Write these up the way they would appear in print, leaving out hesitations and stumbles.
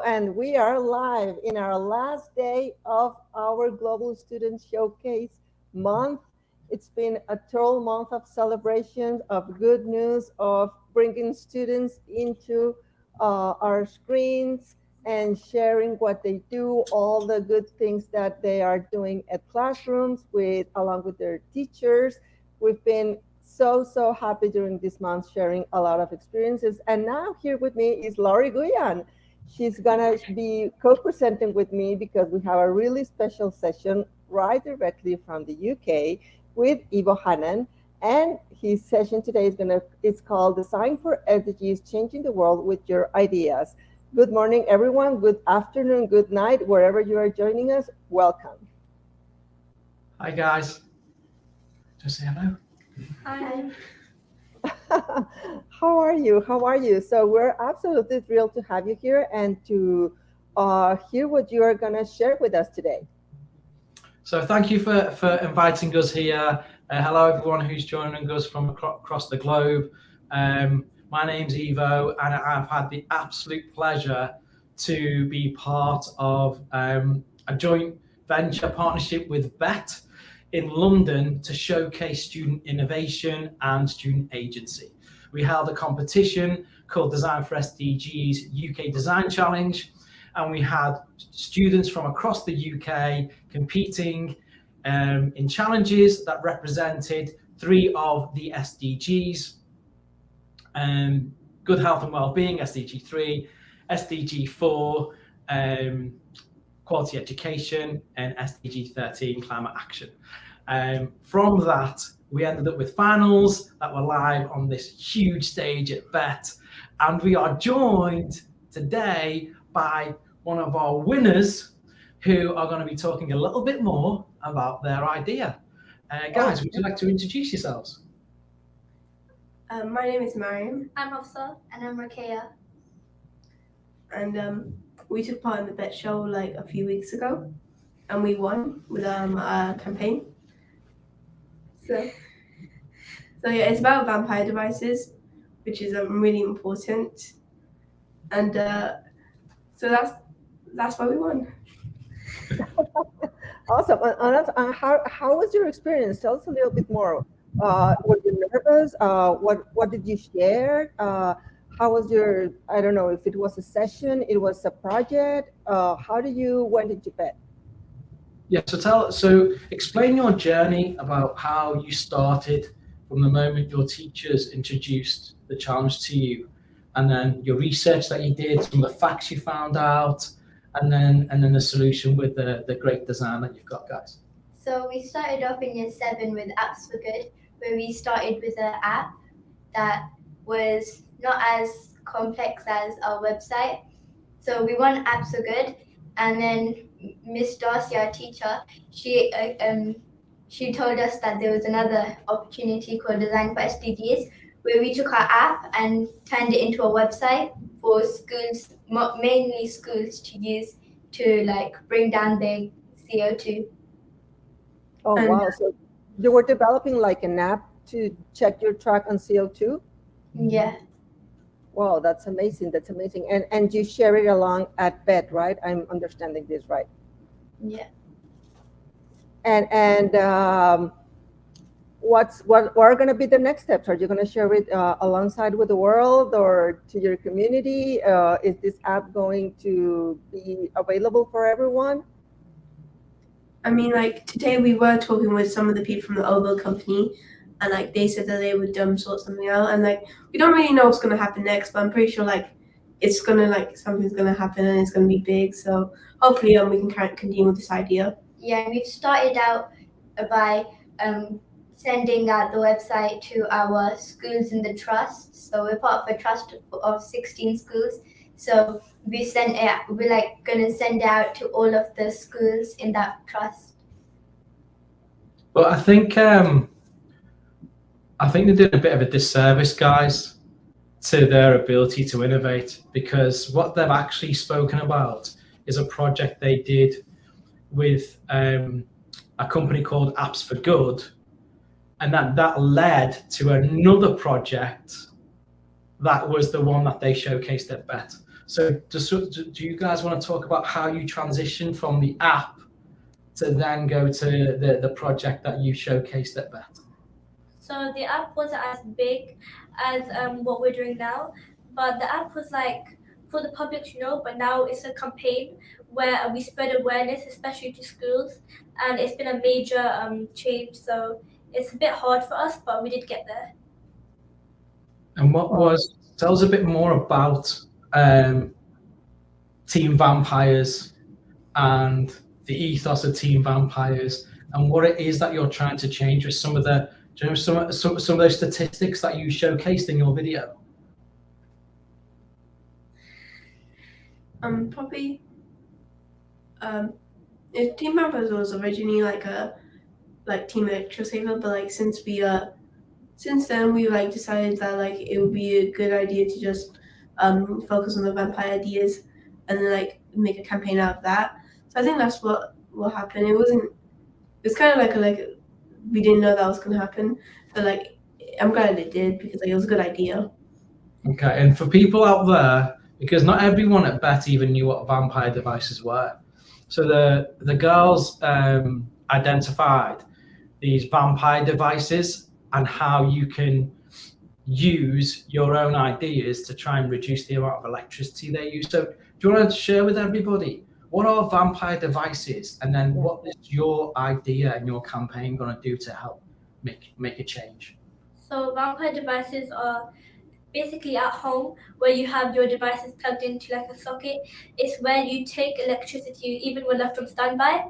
and we are live in our last day of our Global Student Showcase month. It's been a total month of celebration, of good news, of bringing students into our screens and sharing what they do, all the good things that they are doing at classrooms along with their teachers. We've been so happy during this month sharing a lot of experiences. And now here with me is Laurie Guyan. She's gonna be co-presenting with me because we have a really special session right directly from the UK with Evo Hannan. And his session today is called Design for SDGs, Changing the World with Your Ideas. Good morning, everyone. Good afternoon, good night, wherever you are joining us. Welcome. Hi, guys. Just say hello. Hi. How are you? How are you? So we're absolutely thrilled to have you here and to hear what you are going to share with us today. So thank you for inviting us here. Hello, everyone who's joining us from across the globe. My name's Evo, and I've had the absolute pleasure to be part of a joint venture partnership with BET in London to showcase student innovation and student agency. We held a competition called Design for SDGs UK Design Challenge, and we had students from across the UK competing in challenges that represented 3 of the SDGs: good health and well-being, SDG 3, SDG 4, quality education, and SDG 13, climate action. From that, we ended up with finals that were live on this huge stage at BET. And we are joined today by one of our winners who are going to be talking a little bit more about their idea. Guys, would you like to introduce yourselves? My name is Mariam. I'm Hafsa. And I'm Rakeya. And we took part in the BET show like a few weeks ago, and we won with a campaign. So yeah, it's about vampire devices, which is really important, and so that's why we won. Awesome. And how was your experience? Tell us a little bit more. Were you nervous? What did you share? How was your, I don't know if it was a session, it was a project. How did you went into BET? Yeah, so explain your journey about how you started from the moment your teachers introduced the challenge to you, and then your research that you did, some of the facts you found out, and then the solution with the great design that you've got, guys. So we started off in year 7 with Apps for Good, where we started with an app that was not as complex as our website. So we won Apps for Good, and then Miss Darcy, our teacher, she told us that there was another opportunity called Design for SDGs, where we took our app and turned it into a website for schools, mainly schools, to use to like bring down their CO2. Oh, wow. So you were developing like an app to check your track on CO2? Yeah. Wow, that's amazing. That's amazing. And you share it along at BET, right? I'm understanding this right. Yeah. And what are going to be the next steps? Are you going to share it alongside with the world or to your community? Is this app going to be available for everyone? I mean, like today we were talking with some of the people from the Ovo company, and like they said that they would sort something out, and like we don't really know what's gonna happen next, but I'm pretty sure like it's gonna like something's gonna happen and it's gonna be big. So hopefully we can continue with this idea. Yeah, we've started out by sending out the website to our schools in the trust. So we're part of a trust of 16 schools. So we're like gonna send out to all of the schools in that trust. But I think they're doing a bit of a disservice, guys, to their ability to innovate, because what they've actually spoken about is a project they did with a company called Apps for Good, and that led to another project that was the one that they showcased at BET. So do you guys want to talk about how you transitioned from the app to then go to the project that you showcased at BET? So the app wasn't as big as what we're doing now, but the app was like for the public to know. But now it's a campaign where we spread awareness, especially to schools, and it's been a major change. So it's a bit hard for us, but we did get there. And tell us a bit more about Team Vampires and the ethos of Team Vampires and what it is that you're trying to change with some of the, do you know, some of those statistics that you showcased in your video? Probably. Team Vampires was originally like a Team Electrosaver, but like since then we like decided that like it would be a good idea to just focus on the vampire ideas and then like make a campaign out of that. So I think that's what happened. It's kind of like we didn't know that was gonna happen, but like I'm glad it did because like it was a good idea. Okay, and for people out there, because not everyone at BET even knew what vampire devices were. So the girls identified these vampire devices and how you can use your own ideas to try and reduce the amount of electricity they use. So do you want to share with everybody, what are vampire devices? And then what is your idea and your campaign going to do to help make a change? So vampire devices are basically at home where you have your devices plugged into like a socket. It's where you take electricity even when left on standby.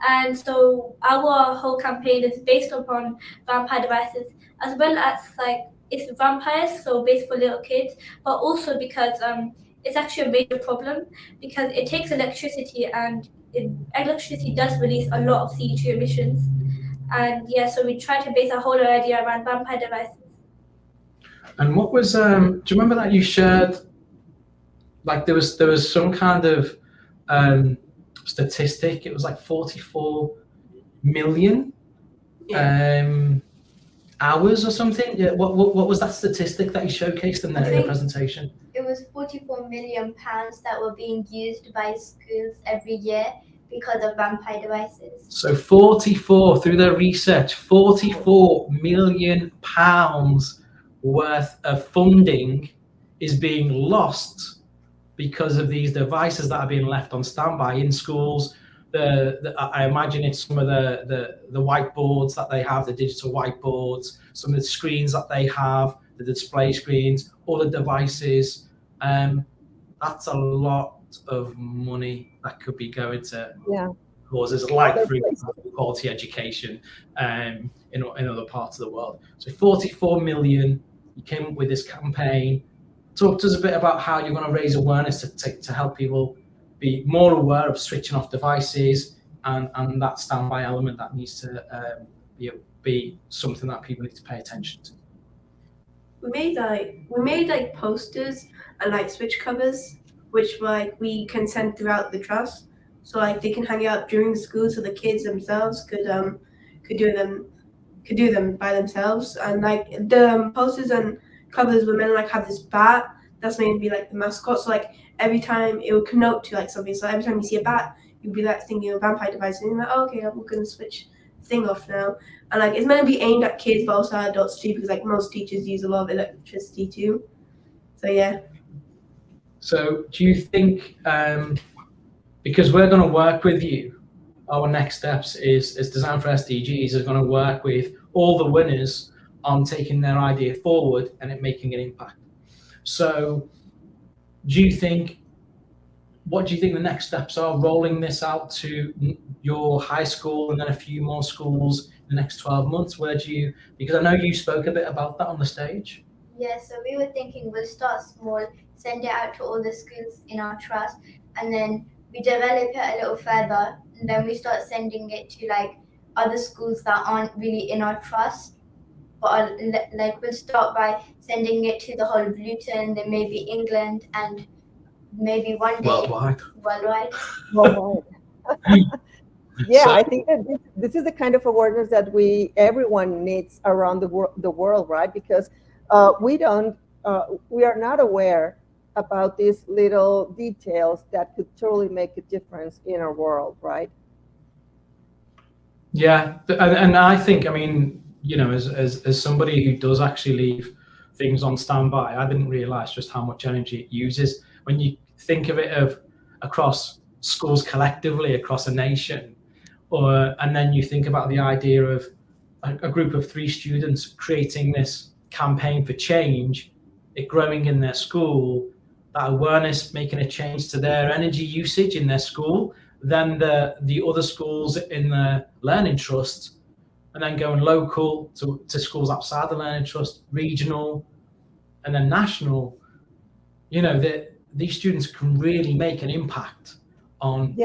And so our whole campaign is based upon vampire devices, as well as like it's vampires, so based for little kids, but also because it's actually a major problem because it takes electricity and electricity does release a lot of CO2 emissions. And yeah, so we try to base our whole idea around vampire devices. And what was do you remember that you shared, like there was some kind of statistic, it was like 44 million hours or something? Yeah, what was that statistic that you showcased in the presentation? It was 44 million pounds that were being used by schools every year because of vampire devices. So 44, through their research, 44 million pounds worth of funding is being lost because of these devices that are being left on standby in schools. I imagine it's some of the whiteboards that they have, the digital whiteboards, some of the screens that they have, the display screens, all the devices. That's a lot of money that could be going to causes like, for example, quality education in other parts of the world. So 44 million, you came up with this campaign. Talk to us a bit about how you're going to raise awareness to help people be more aware of switching off devices and that standby element that needs to be something that people need to pay attention to. We made posters and like switch covers, which like we can send throughout the trust, so like they can hang out during school, so the kids themselves could do them by themselves. And like the posters and covers were meant to like have this bat that's made to be like the mascot. So like every time it would connote to like something. So every time you see a bat, you'd be like thinking of vampire device, and you're like, oh, okay, I'm gonna switch the thing off now. And like it's meant to be aimed at kids, but also adults too, because like most teachers use a lot of electricity too. So yeah. So do you think, because we're going to work with you, our next steps is Design for SDGs is going to work with all the winners on taking their idea forward and it making an impact. So what do you think the next steps are, rolling this out to your high school and then a few more schools in the next 12 months? Because I know you spoke a bit about that on the stage. Yeah, so we were thinking we'll start small, send it out to all the schools in our trust, and then we develop it a little further, and then we start sending it to like other schools that aren't really in our trust, but are, like we'll start by sending it to the whole of Luton, then maybe England, and maybe one day worldwide. Yeah, So- I think that this is the kind of awareness that everyone needs around the world, right? Because we are not aware about these little details that could totally make a difference in our world, right? Yeah, and I think, I mean, you know, as somebody who does actually leave things on standby, I didn't realize just how much energy it uses. When you think of it of across schools collectively, across a nation, and then you think about the idea of a group of 3 students creating this campaign for change, it growing in their school, that awareness making a change to their energy usage in their school, then the other schools in the learning trust, and then going local to schools outside the learning trust, regional, and then national. You know, that these students can really make an impact on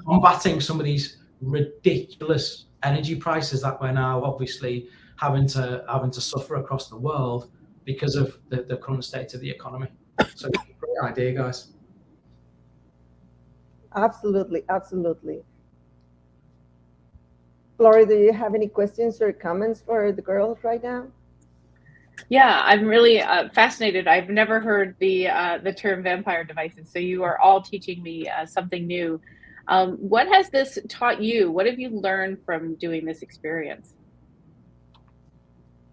combating some of these ridiculous energy prices that we're now obviously having to suffer across the world because of the current state of the economy. So great idea, guys. Absolutely, absolutely. Lori, do you have any questions or comments for the girls right now? Yeah, I'm really fascinated. I've never heard the term vampire devices, so you are all teaching me something new. What has this taught you? What have you learned from doing this experience?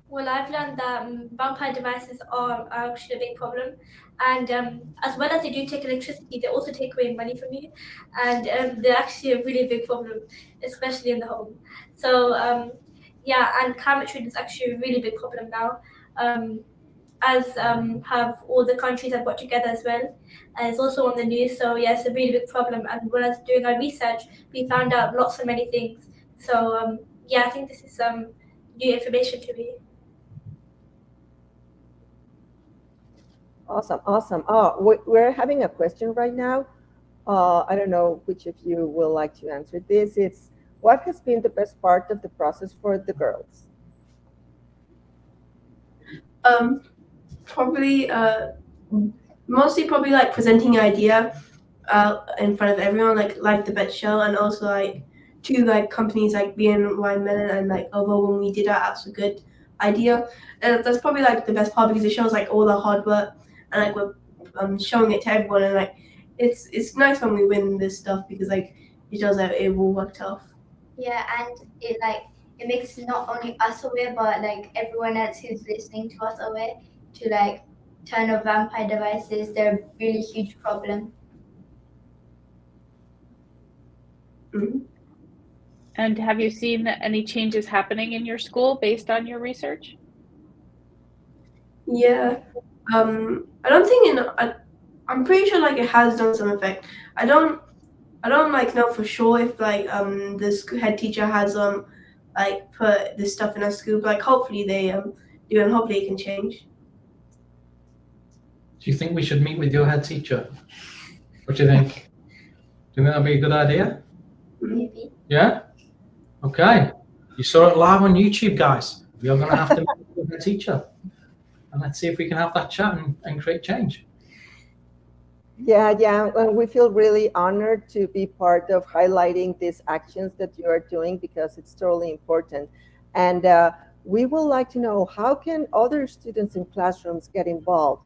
Well, I've learned that vampire devices are actually a big problem, and as well as they do take electricity, they also take away money from you, and they're actually a really big problem, especially in the home. So yeah, and climate change is actually a really big problem now, as have all the countries have got together as well, and it's also on the news. So yeah, it's a really big problem, and when I was doing our research, we found out lots of many things. So yeah, I think this is new information to me. Awesome, awesome. Oh, we're having a question right now. I don't know which of you will like to answer this. It's, what has been the best part of the process for the girls? Probably, mostly probably like presenting an idea in front of everyone, like the Bet Show, and also like to like companies like BNY Mellon and like Ovo when we did our Apps Were Good idea. And that's probably like the best part because it shows like all the hard work and like we're showing it to everyone, and like it's nice when we win this stuff because like it shows that it all worked off. Yeah, and it makes not only us aware, but like everyone else who's listening to us aware to like turn off vampire devices. They're a really huge problem. Mm-hmm. And have you seen any changes happening in your school based on your research? Yeah, I don't think I'm pretty sure like it has done some effect. I don't like know for sure if like the head teacher has like put this stuff in our school, but like hopefully they do, and hopefully it can change. Do you think we should meet with your head teacher? What do you think? Do you think that'd be a good idea? Maybe. Yeah? Okay. You saw it live on YouTube, guys. We are going to have to meet with the teacher. And let's see if we can have that chat and create change. Yeah, and we feel really honored to be part of highlighting these actions that you are doing because it's totally important. And we would like to know, how can other students in classrooms get involved?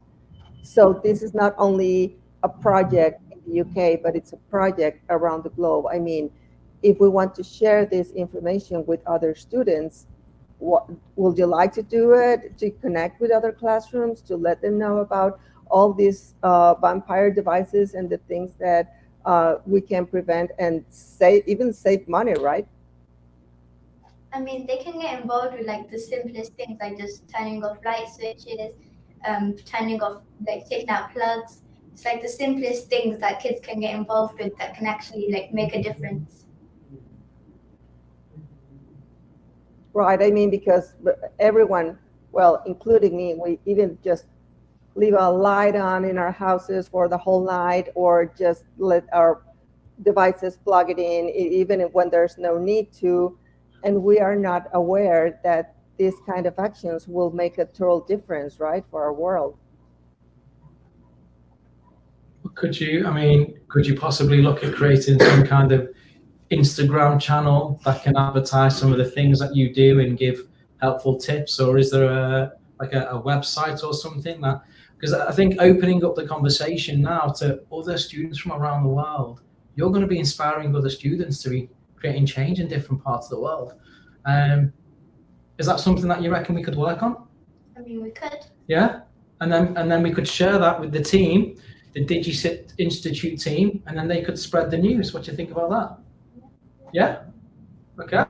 So this is not only a project in the UK, but it's a project around the globe. I mean, if we want to share this information with other students, what would you like to do it, to connect with other classrooms, to let them know about all these vampire devices and the things that we can prevent and even save money, right? I mean, they can get involved with like the simplest things, like just turning off light switches, turning off, like taking out plugs. It's like the simplest things that kids can get involved with that can actually like make a difference. Right, I mean, because everyone, well, including me, we even just leave a light on in our houses for the whole night, or just let our devices plug it in, even when there's no need to, and we are not aware that these kind of actions will make a total difference, right, for our world. Could you possibly look at creating some kind of Instagram channel that can advertise some of the things that you do and give helpful tips, or is there like a website or something that, because I think opening up the conversation now to other students from around the world, you're going to be inspiring other students to be creating change in different parts of the world. Is that something that you reckon we could work on? I mean, we could. Yeah, and then we could share that with the team, the DigiCit Institute team, and then they could spread the news. What do you think about that? Yeah. Okay.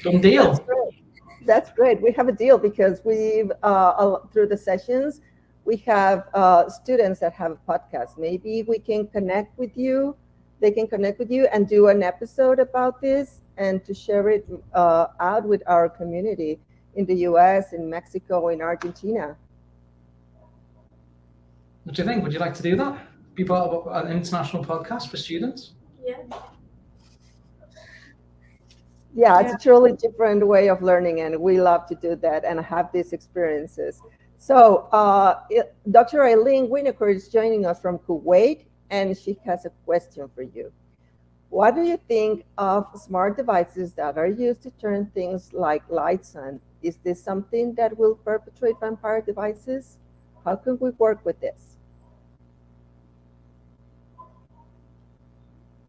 Done deal. That's great. That's great. We have a deal because we've through the sessions we have students that have a podcast. Maybe we can connect with you. They can connect with you and do an episode about this and to share it out with our community in the U.S., in Mexico, in Argentina. What do you think? Would you like to do that? Be part of an international podcast for students? Yeah. Yeah, it's a truly different way of learning, and we love to do that and have these experiences. So, Dr. Eileen Winokur is joining us from Kuwait, and she has a question for you. What do you think of smart devices that are used to turn things like lights on? Is this something that will perpetuate vampire devices? How can we work with this?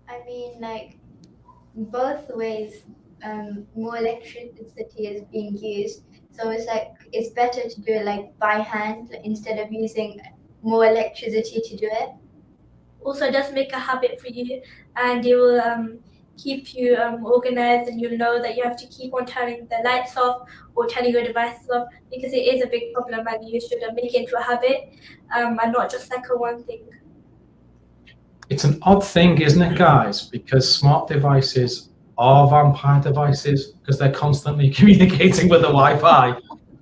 I mean, like, both ways, more electricity is being used. So it's like, it's better to do it like by hand instead of using more electricity to do it. Also, it does make a habit for you, and it will keep you organized, and you'll know that you have to keep on turning the lights off or turning your devices off, because it is a big problem, and you should make it into a habit and not just like a one thing. It's an odd thing, isn't it, guys? Because smart devices are vampire devices because they're constantly communicating with the Wi-Fi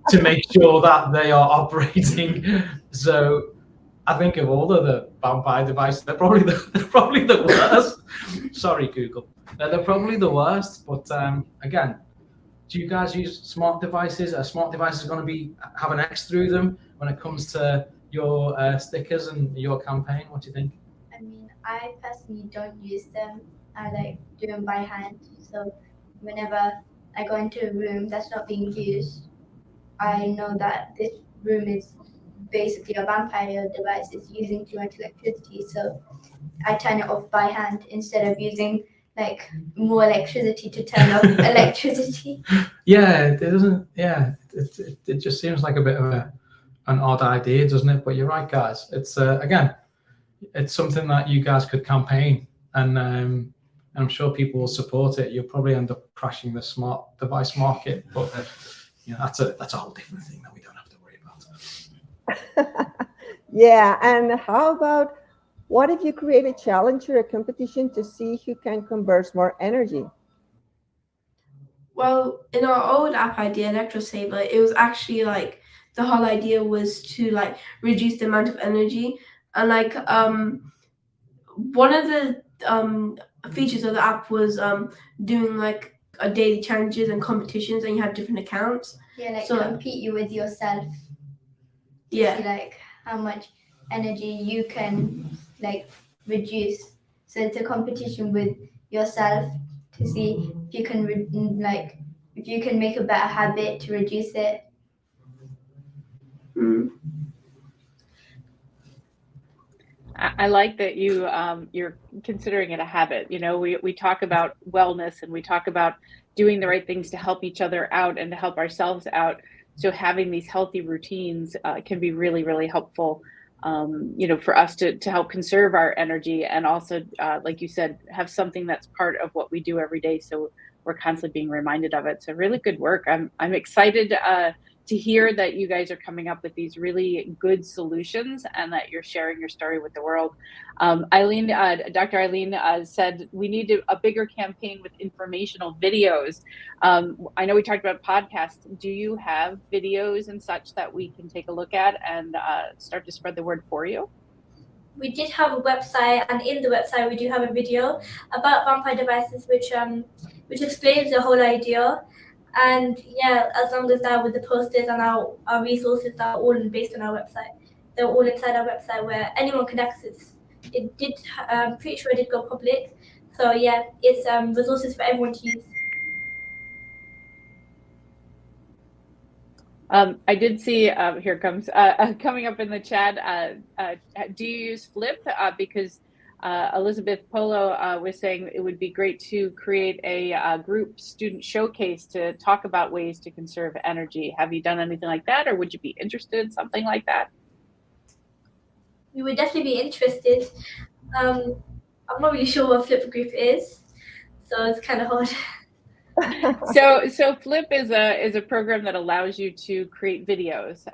to make sure that they are operating. So I think of all of the vampire devices, they're probably the worst. Sorry, Google. They're probably the worst. But again, do you guys use smart devices? Are smart devices going to have an X through them when it comes to your stickers and your campaign? What do you think? I mean, I personally don't use them. I like do them by hand. So whenever I go into a room that's not being used, I know that this room is basically a vampire device. It's using too much electricity. So I turn it off by hand instead of using like more electricity to turn off electricity. Yeah, it doesn't. Yeah, it just seems like a bit of an odd idea, doesn't it? But you're right, guys. It's again, it's something that you guys could campaign, and I'm sure people will support it. You'll probably end up crashing the smart device market, but that's a whole different thing that we don't have to worry about. Yeah, and how about what if you create a challenge or a competition to see who can converse more energy? Well, in our old app idea, Electrosaver, it was actually like the whole idea was to like reduce the amount of energy, and like one of the features of the app was doing like a daily challenges and competitions, and you have different accounts. Yeah, like So- compete you with yourself. To Yeah. see like how much energy you can like reduce. So it's a competition with yourself to see if you can if you can make a better habit to reduce it. Mm. I like that you're considering it a habit. We talk about wellness, and we talk about doing the right things to help each other out and to help ourselves out. So having these healthy routines can be really, really helpful, for us to help conserve our energy, and also, like you said, have something that's part of what we do every day. So we're constantly being reminded of it. So really good work. I'm excited to hear that you guys are coming up with these really good solutions and that you're sharing your story with the world. Eileen, Dr. Eileen said we need a bigger campaign with informational videos. I know we talked about podcasts. Do you have videos and such that we can take a look at and start to spread the word for you? We did have a website, and in the website we do have a video about vampire devices, which explains the whole idea. And yeah, as long as that with the posters and our resources that are all based on our website, they're all inside our website where anyone can access. It did, I'm pretty sure it did go public. So yeah, it's resources for everyone to use. I did see, here comes, coming up in the chat, do you use Flip? Because Elizabeth Polo was saying it would be great to create a group student showcase to talk about ways to conserve energy. Have you done anything like that, or would you be interested in something like that? We would definitely be interested. I'm not really sure what Flip Group is, so it's kind of hard. So Flip is a program that allows you to create videos,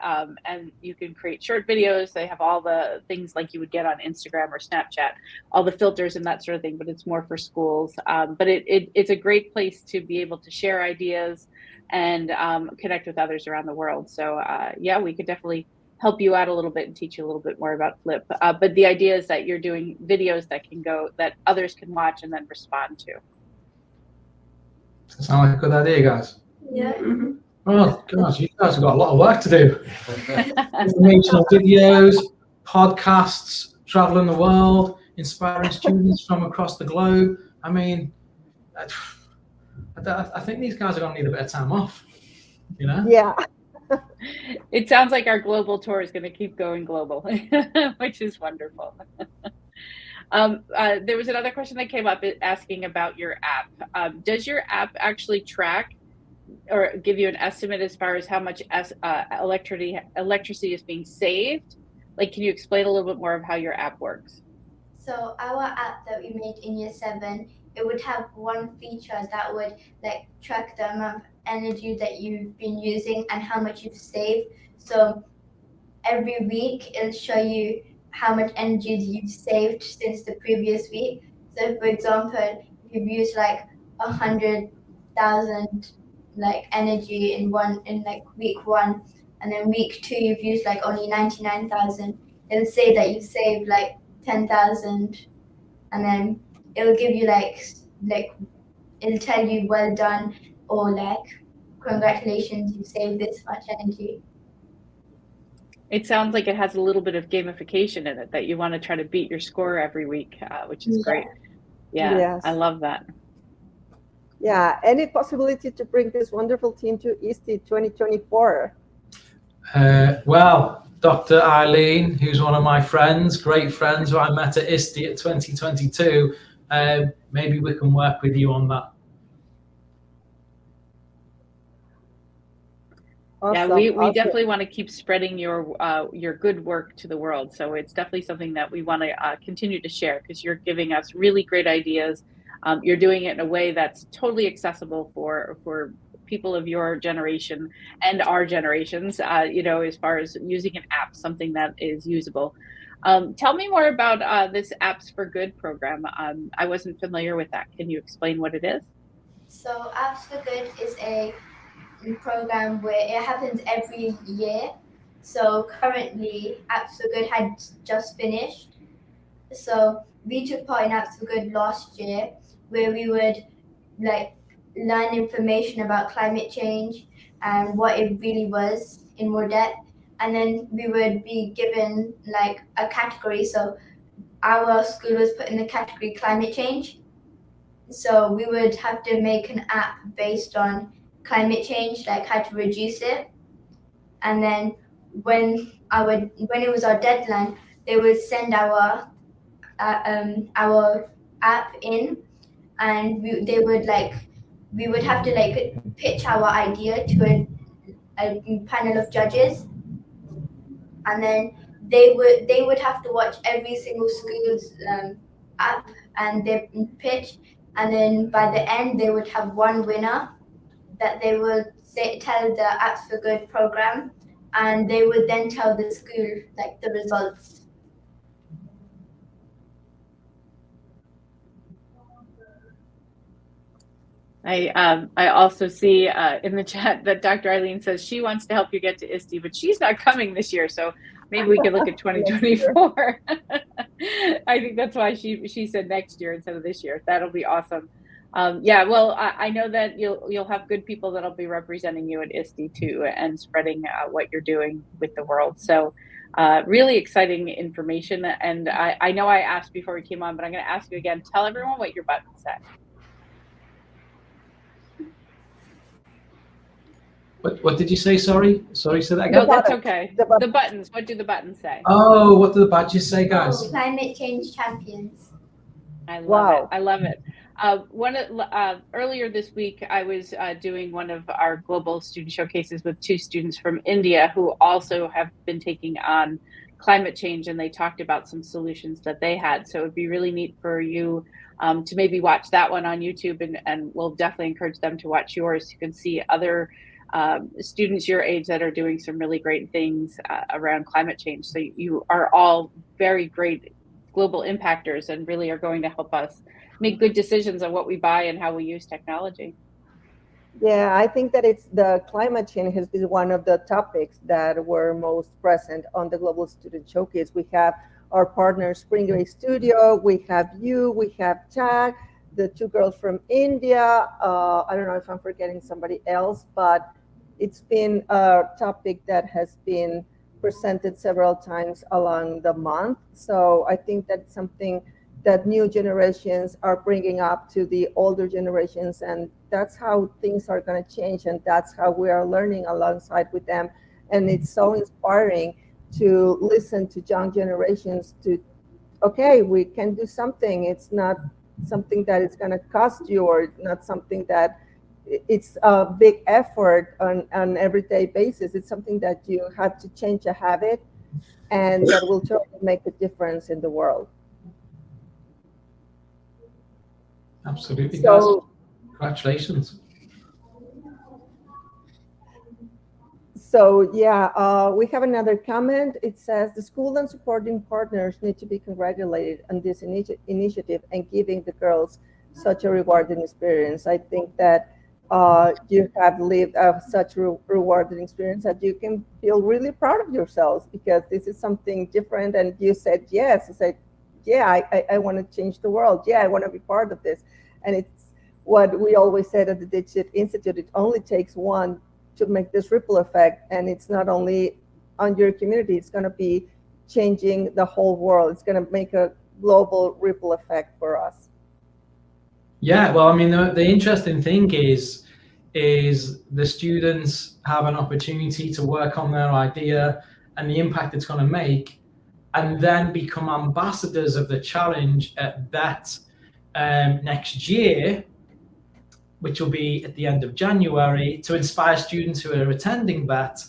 and you can create short videos. They have all the things like you would get on Instagram or Snapchat, all the filters and that sort of thing, but it's more for schools. But it's a great place to be able to share ideas and connect with others around the world. So yeah, we could definitely help you out a little bit and teach you a little bit more about Flip. But the idea is that you're doing videos that others can watch and then respond to. Sound like a good idea, guys? Yeah. Oh gosh, you guys have got a lot of work to do. Informational videos, podcasts, traveling the world, inspiring students from across the globe. I mean, I think these guys are going to need a bit of time off, you know? Yeah. It sounds like our global tour is going to keep going global, which is wonderful. There was another question that came up asking about your app. Does your app actually track or give you an estimate as far as how much electricity is being saved? Like, can you explain a little bit more of how your app works? So our app that we made in year 7, it would have one feature that would like track the amount of energy that you've been using and how much you've saved. So every week it'll show you how much energy you've saved since the previous week. So for example, if you've used like 100,000 like energy in like week 1, and then week 2 you've used like only 99,000, it'll say that you've saved like 10,000, and then it'll give you like it'll tell you well done, or like congratulations, you saved this much energy. It sounds like it has a little bit of gamification in it, that you want to try to beat your score every week, which is great. Yeah, Yes. I love that. Yeah, any possibility to bring this wonderful team to ISTE 2024? Well, Dr. Eileen, who's one of my friends, great friends who I met at ISTE at 2022, maybe we can work with you on that. Awesome, Yeah, we awesome. definitely want to keep spreading your good work to the world. So it's definitely something that we want to continue to share, because you're giving us really great ideas. You're doing it in a way that's totally accessible for people of your generation and our generations, you know, as far as using an app, something that is usable. Tell me more about this Apps for Good program. I wasn't familiar with that. Can you explain what it is? So Apps for Good is a program where it happens every year. So currently Apps for Good had just finished. So we took part in Apps for Good last year, where we would like learn information about climate change and what it really was in more depth. And then we would be given like a category. So our school was put in the category climate change. So we would have to make an app based on climate change, like how to reduce it. And then when it was our deadline, they would send our app in, and we would have to like pitch our idea to a panel of judges, and then they would have to watch every single school's app and their pitch, and then by the end they would have one winner that they would tell the Apps for Good program, and they would then tell the school like the results. I also see in the chat that Dr. Eileen says she wants to help you get to ISTE, but she's not coming this year, so maybe we could look at 2024. I think that's why she said next year instead of this year. That'll be awesome. Yeah, well, I know that you'll have good people that'll be representing you at ISTE too, and spreading what you're doing with the world. So really exciting information. And I know I asked before we came on, but I'm going to ask you again. Tell everyone what your button said. What did you say? Sorry, say that No, again. that's buttons. okay. The The buttons. What do the buttons say? Oh, what do the badges say, guys? Climate change champions. I love it. Wow. I love it. Earlier this week, I was doing one of our global student showcases with two students from India who also have been taking on climate change, and they talked about some solutions that they had. So it'd be really neat for you to maybe watch that one on YouTube, and we'll definitely encourage them to watch yours. You can see other students your age that are doing some really great things around climate change. So you are all very great global impactors and really are going to help us make good decisions on what we buy and how we use technology. Yeah, I think that it's the climate change has been one of the topics that were most present on the Global Student Showcase. We have our partner Spring Grey Studio, we have you, we have Chad, the two girls from India. I don't know if I'm forgetting somebody else, but it's been a topic that has been presented several times along the month. So I think that's something that new generations are bringing up to the older generations, and that's how things are going to change, and that's how we are learning alongside with them. And it's so inspiring to listen to young generations to, okay, we can do something. It's not something that it's going to cost you, or not something that it's a big effort on an everyday basis. It's something that you have to change a habit, and that will totally make a difference in the world. Absolutely, guys. So, Congratulations. so yeah, we have another comment. It says the school and supporting partners need to be congratulated on this initiative and giving the girls such a rewarding experience. I think that you have lived such rewarding experience that you can feel really proud of yourselves, because this is something different. And you said yes. I said, yeah, I want to change the world. Yeah, I want to be part of this. And it's what we always said at the Digit Institute. It only takes one to make this ripple effect, and it's not only on your community, it's going to be changing the whole world. It's going to make a global ripple effect for us. Yeah, well, I mean, the interesting thing is the students have an opportunity to work on their idea and the impact it's going to make, and then become ambassadors of the challenge at that next year, which will be at the end of January, to inspire students who are attending that.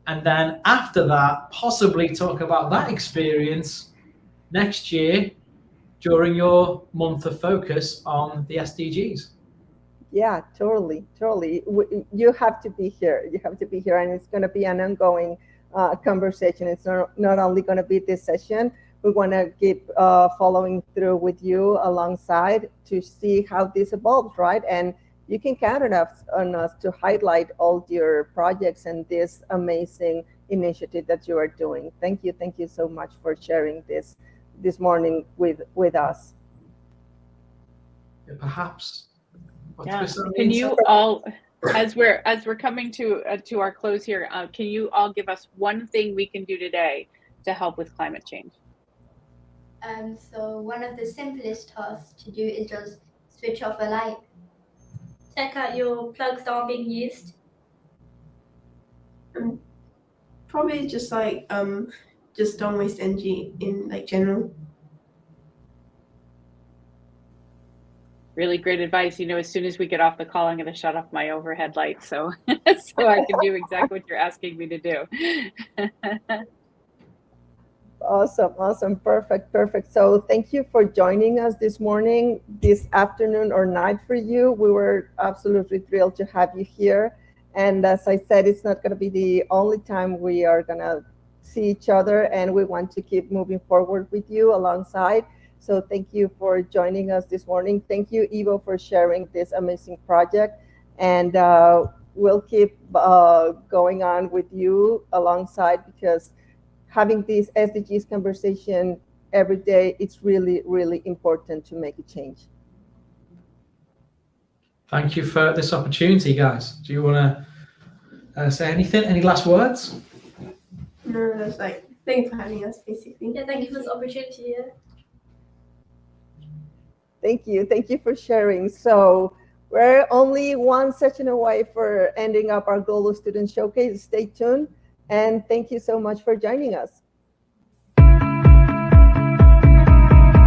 And then after that, possibly talk about that experience next year during your month of focus on the SDGs. Yeah, totally. You have to be here. You have to be here, and it's going to be an ongoing conversation. It's not only going to be this session. We want to keep following through with you alongside to see how this evolves, right? And you can count on us to highlight all your projects and this amazing initiative that you are doing. Thank you so much for sharing this morning with us. Yeah, perhaps. Yeah. Can you all, as we're coming to our close here, can you all give us one thing we can do today to help with climate change? So one of the simplest tasks to do is just switch off a light. Check out your plugs that aren't being used. Probably just like just don't waste energy in like general. Really great advice. You know, as soon as we get off the call, I'm going to shut off my overhead light so I can do exactly what you're asking me to do. Awesome. Perfect. So thank you for joining us this morning, this afternoon or night for you. We were absolutely thrilled to have you here. And as I said, it's not going to be the only time we are going to see each other, and we want to keep moving forward with you alongside. So thank you for joining us this morning. Thank you, Evo, for sharing this amazing project. And we'll keep going on with you alongside, because having this SDGs conversation every day, it's really, really important to make a change. Thank you for this opportunity, guys. Do you want to say anything? Any last words? No, that's like, thanks for having us, basically. Yeah, thank you for this opportunity. Yeah. Thank you for sharing. So We're only one session away for ending up our Global Student Showcase. Stay tuned, and thank you so much for joining us.